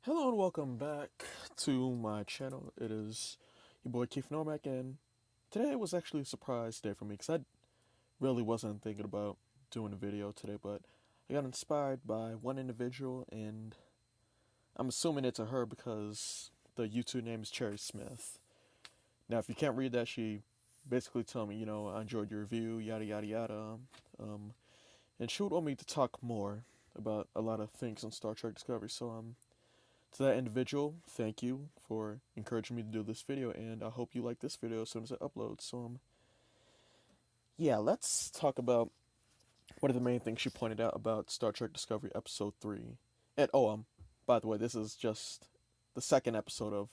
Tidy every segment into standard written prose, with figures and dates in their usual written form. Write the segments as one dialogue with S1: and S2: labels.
S1: Hello and welcome back to my channel. It is your boy Keith Normack, and today was actually a surprise day for me because I really wasn't thinking about doing a video today, but I got inspired by one individual, and I'm assuming it's a her because the YouTube name is Cherry Smith. Now, if you can't read that, she basically told me, I enjoyed your review, yada yada yada, um, and she would want me to talk more about a lot of things on Star Trek Discovery. So to that individual, thank you for encouraging me to do this video, and I hope you like this video as soon as it uploads. Yeah, let's talk about one of the main things she pointed out about Star Trek Discovery Episode 3. And, by the way, this is just the second episode of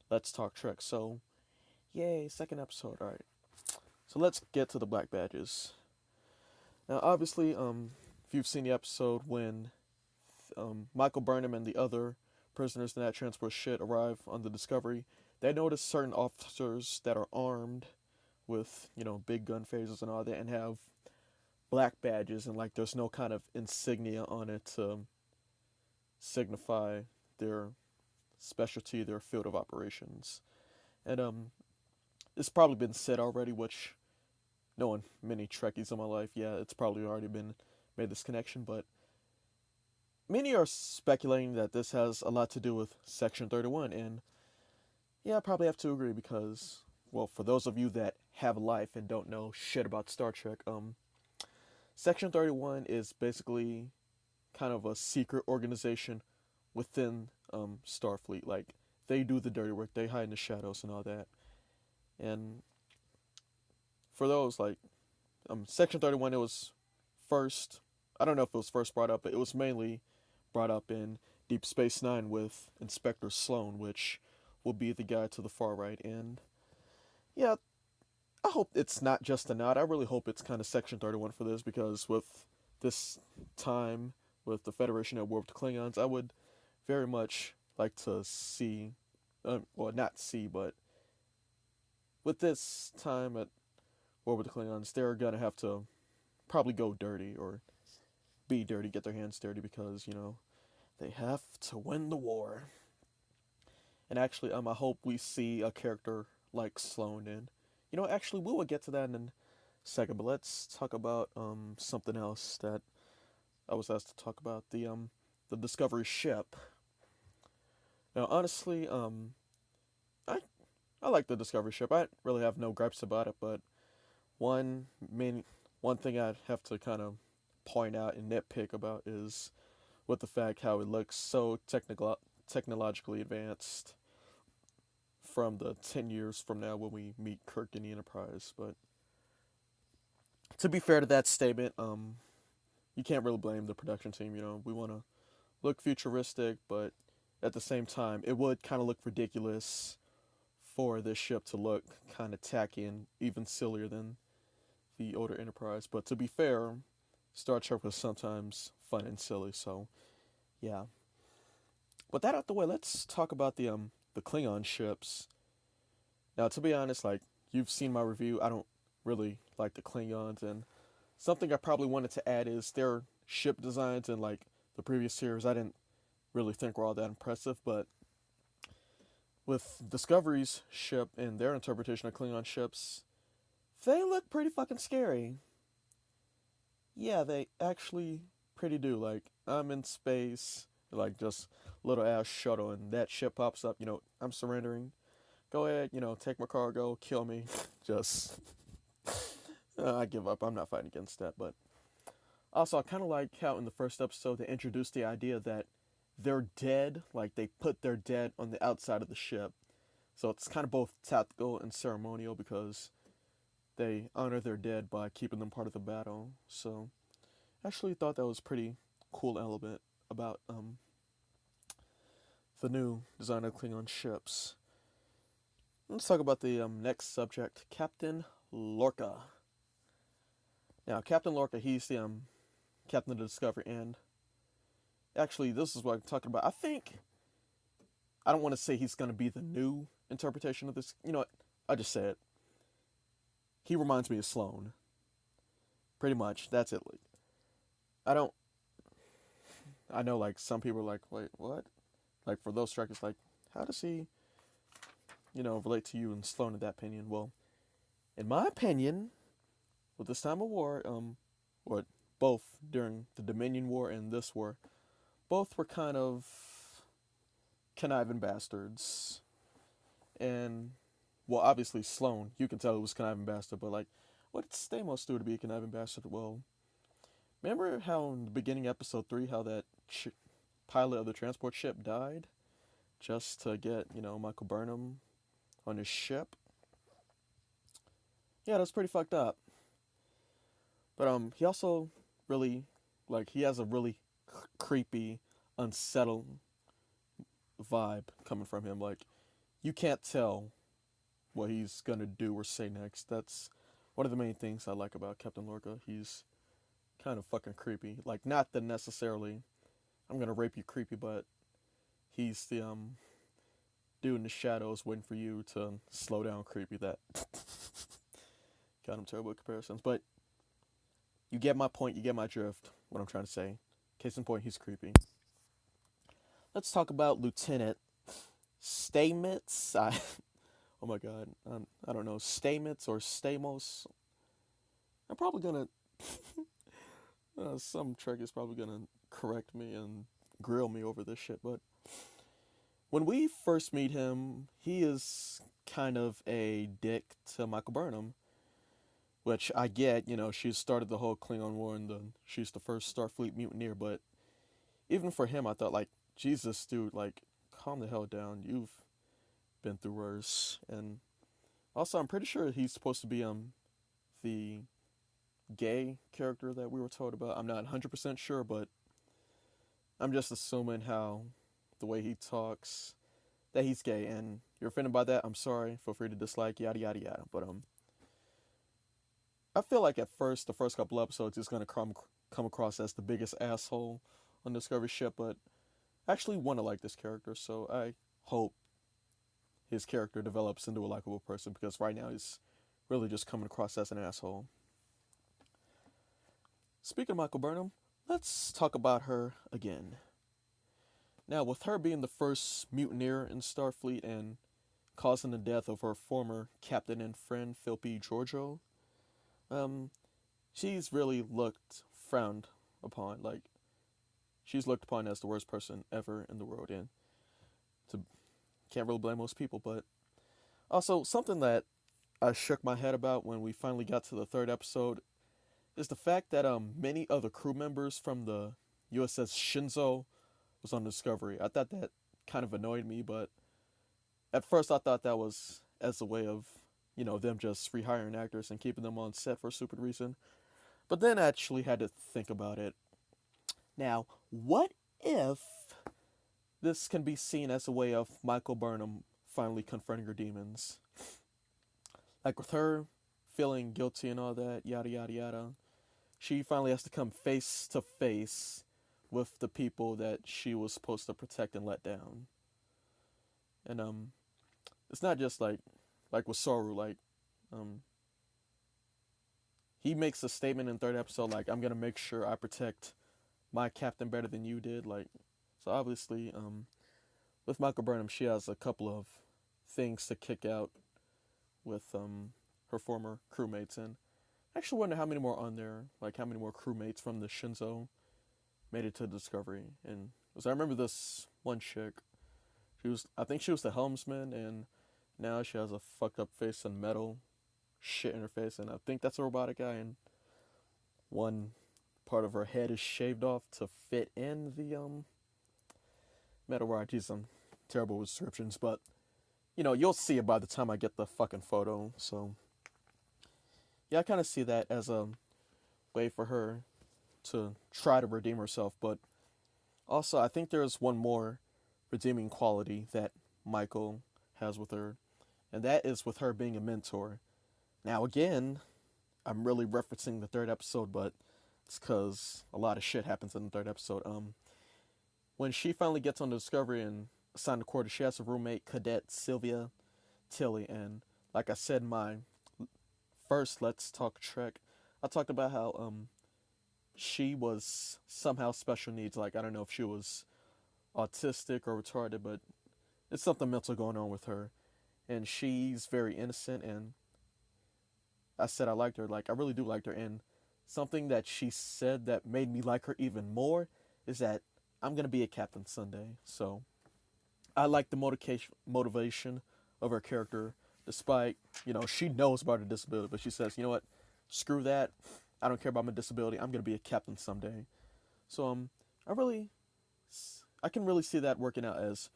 S1: Let's Talk Trek, so, yay, second episode, alright. So let's get to the Black Badges. Now, obviously, if you've seen the episode when Michael Burnham and the other prisoners in that transport ship arrive on the Discovery, they notice certain officers that are armed with, big gun phasers and all that, and have black badges, and like there's no kind of insignia on it to signify their specialty, their field of operations. And it's probably been said already, which knowing many Trekkies in my life, yeah, it's probably already been made this connection, but many are speculating that this has a lot to do with Section 31, and yeah, I probably have to agree because, well, for those of you that have a life and don't know shit about Star Trek, Section 31 is basically kind of a secret organization within Starfleet. Like, they do the dirty work, they hide in the shadows and all that. And for those, like, Section 31, it was first, I don't know if it was first brought up, but it was mainly brought up in Deep Space Nine with Inspector Sloan, which will be the guy to the far right. And yeah, I hope it's not just a nod. I really hope it's kind of Section 31 for this, because with this time with the Federation at war with the Klingons, I would very much like to see, well, not see, but with this time at war with the Klingons, they're going to have to probably go dirty or be dirty, get their hands dirty, because, they have to win the war. And actually, I hope we see a character like Sloan. And actually, we will get to that in a second. But let's talk about something else that I was asked to talk about, the Discovery ship. Now, honestly, I I like the Discovery ship. I really have no gripes about it. But one main one thing I'd have to kind of point out and nitpick about is with the fact how it looks so technologically advanced from the 10 years from now when we meet Kirk in the Enterprise. But to be fair to that statement, you can't really blame the production team. We want to look futuristic, but at the same time, it would kind of look ridiculous for this ship to look kind of tacky and even sillier than the older Enterprise. But to be fair, Star Trek was sometimes fun and silly, so yeah. With that out the way, let's talk about the Klingon ships. Now, to be honest, like, you've seen my review, I don't really like the Klingons, and something I probably wanted to add is their ship designs in like the previous series. I didn't really think were all that impressive, but with Discovery's ship and their interpretation of Klingon ships, they look pretty fucking scary. Yeah, they actually pretty do. Like, I'm in space, like just little ass shuttle, and that ship pops up. I'm surrendering. Go ahead, take my cargo, kill me. Just, I give up. I'm not fighting against that. But also, I kind of like how in the first episode they introduced the idea that they're dead, like they put their dead on the outside of the ship. So it's kind of both tactical and ceremonial because they honor their dead by keeping them part of the battle. So I actually thought that was a pretty cool element about the new design of Klingon ships. Let's talk about the next subject, Captain Lorca. Now, Captain Lorca, he's the captain of the Discovery, and actually, this is what I'm talking about. I don't want to say he's going to be the new interpretation of this. You know what? I just say it. He reminds me of Sloan. Pretty much. That's it. I don't. I know, like, some people are like, wait, what? like for those strikers, like how does he, relate to you and Sloane in that opinion? Well, in my opinion, with this time of war, or both during the Dominion War and this war, both were kind of conniving bastards. And, well, obviously Sloane, you can tell it was conniving bastard, but like, what did Stamos do to be a conniving bastard? Well, remember how in the beginning episode 3, how that pilot of the transport ship died just to get, Michael Burnham on his ship? Yeah, that's pretty fucked up. But he also really, like, he has a really creepy, unsettled vibe coming from him. Like, you can't tell what he's gonna do or say next. That's one of the main things I like about Captain Lorca. He's kind of fucking creepy. Like, not the necessarily I'm gonna rape you creepy, but he's the dude in the shadows waiting for you to slow down creepy. That got him terrible comparisons, but you get my point. You get my drift. What I'm trying to say. Case in point, he's creepy. Let's talk about Lieutenant Stamets. Oh my god, I don't know, Stamets or Stamos. I'm probably gonna. Some Trek is probably gonna correct me and grill me over this shit, but when we first meet him, he is kind of a dick to Michael Burnham, which I get. She started the whole Klingon War and she's the first Starfleet mutineer, but even for him, I thought, like, Jesus, dude, like, calm the hell down. You've been through worse. And also, I'm pretty sure he's supposed to be the gay character that we were told about. I'm not 100% sure, but I'm just assuming how the way he talks that he's gay. And you're offended by that, I'm sorry. Feel free to dislike, yada yada yada. But I feel like at first, the first couple episodes, he's gonna come across as the biggest asshole on Discovery ship, but I actually want to like this character, so I hope his character develops into a likable person, because right now he's really just coming across as an asshole. Speaking of Michael Burnham, let's talk about her again. Now, with her being the first mutineer in Starfleet and causing the death of her former captain and friend, Philpe Georgiou, she's really looked frowned upon. Like, she's looked upon as the worst person ever in the world, and can't really blame most people. But also, something that I shook my head about when we finally got to the third episode is the fact that many other crew members from the USS Shinzo was on Discovery. I thought that kind of annoyed me, but at first I thought that was as a way of, them just rehiring actors and keeping them on set for a stupid reason. But then I actually had to think about it. Now, what if this can be seen as a way of Michael Burnham finally confronting her demons? Like, with her feeling guilty and all that, yada yada yada, she finally has to come face to face with the people that she was supposed to protect and let down. And it's not just like with Saru, like he makes a statement in the third episode, like, I'm gonna make sure I protect my captain better than you did. Like, so obviously, with Michael Burnham, she has a couple of things to kick out with her former crewmates, and I actually wonder how many more on there, like how many more crewmates from the Shinzo made it to Discovery. And because I remember this one chick, I think she was the helmsman, and now she has a fucked up face and metal shit in her face, and I think that's a robotic guy, and one part of her head is shaved off to fit in the metal rod. Geez, I'm terrible with descriptions, but you'll see it by the time I get the fucking photo. So yeah, I kind of see that as a way for her to try to redeem herself, but also I think there's one more redeeming quality that Michael has with her, and that is with her being a mentor. Now again, I'm really referencing the third episode, but it's because a lot of shit happens in the third episode. When she finally gets on the Discovery and assigned to quarters, she has a roommate, Cadet Sylvia Tilly, and like I said, my first Let's Talk Trek, I talked about how she was somehow special needs. Like, I don't know if she was autistic or retarded, but it's something mental going on with her. And she's very innocent, and I said I liked her. Like, I really do like her. And something that she said that made me like her even more is that I'm going to be a Captain Sunday. So I like the motivation of her character, despite, she knows about her disability, but she says, you know what, screw that. I don't care about my disability. I'm going to be a captain someday. So, I really, I can really see that working out as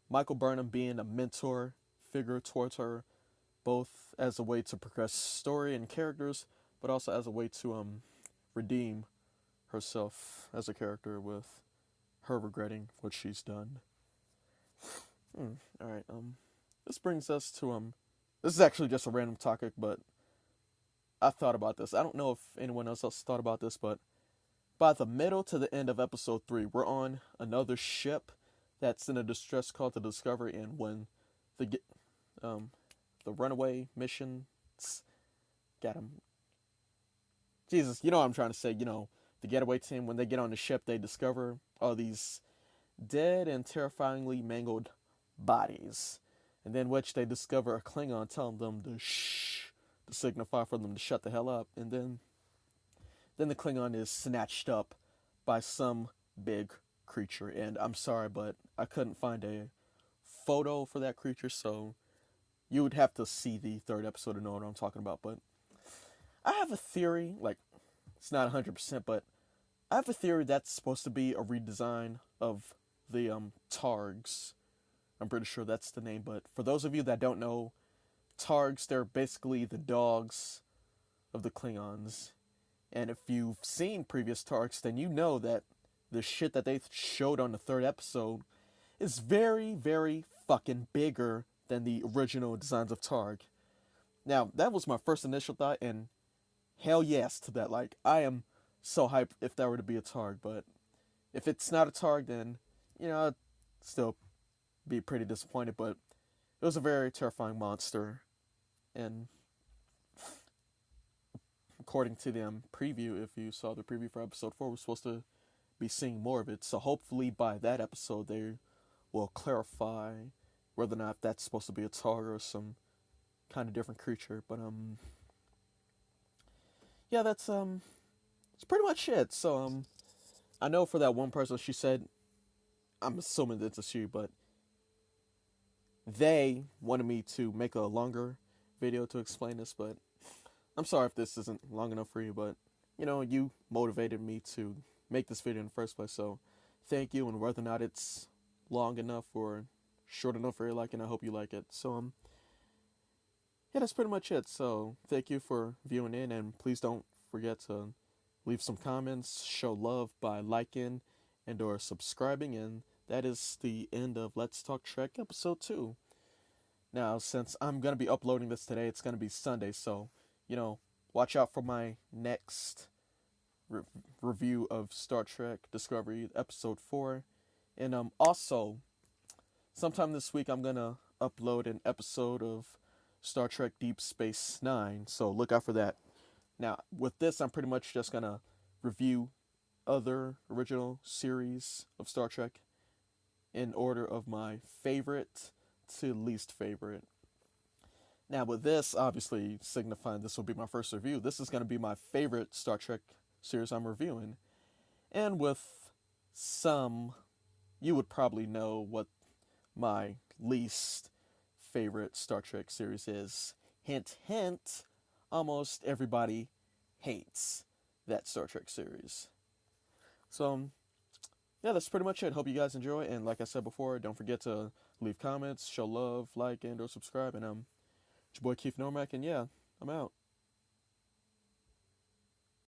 S1: Michael Burnham being a mentor figure towards her, both as a way to progress story and characters, but also as a way to redeem herself as a character with her regretting what she's done. All right. This brings us to This is actually just a random topic, but I thought about this. I don't know if anyone else thought about this, but by the middle to the end of episode 3, we're on another ship that's in a distress call to Discovery, and when the um the runaway mission got him. Jesus, you know what I'm trying to say. The getaway team, when they get on the ship, they discover all these dead and terrifyingly mangled bodies, and then which they discover a Klingon telling them to shh, to signify for them to shut the hell up, and then the Klingon is snatched up by some big creature, and I'm sorry, but I couldn't find a photo for that creature, so you would have to see the third episode to know what I'm talking about. But I have a theory, like, it's not 100%, but I have a theory that's supposed to be a redesign of the Targs. I'm pretty sure that's the name, but for those of you that don't know, Targs, they're basically the dogs of the Klingons. And if you've seen previous Targs, then you know that the shit that they showed on the third episode is very, very fucking bigger than the original designs of Targ. Now, that was my first initial thought, and hell yes to that. Like, I am so hyped if that were to be a Targ, but if it's not a Targ, then, I'd still be pretty disappointed, but it was a very terrifying monster, and according to the preview, if you saw the preview for episode 4, we're supposed to be seeing more of it, so hopefully by that episode they will clarify whether or not that's supposed to be a Targ or some kind of different creature, but yeah, that's pretty much it. So I know for that one person, she said, I'm assuming it's a she, but they wanted me to make a longer video to explain this, but I'm sorry if this isn't long enough for you, but you motivated me to make this video in the first place, so thank you. And whether or not it's long enough or short enough for your liking, I hope you like it. So yeah, that's pretty much it. So thank you for viewing in, and please don't forget to leave some comments, show love by liking and or subscribing, and that is the end of Let's Talk Trek episode 2. Now, since I'm going to be uploading this today, it's going to be Sunday, so, watch out for my next review of Star Trek Discovery episode 4. And also, sometime this week, I'm going to upload an episode of Star Trek Deep Space Nine, so look out for that. Now, with this, I'm pretty much just going to review other original series of Star Trek in order of my favorite to least favorite. Now, with this, obviously signifying this will be my first review, this is going to be my favorite Star Trek series I'm reviewing. And with some, you would probably know what my least favorite Star Trek series is. Hint, hint, almost everybody hates that Star Trek series. So, yeah, that's pretty much it. Hope you guys enjoy, and like I said before, don't forget to leave comments, show love, like, and or subscribe, and it's your boy Keith Normack, and yeah, I'm out.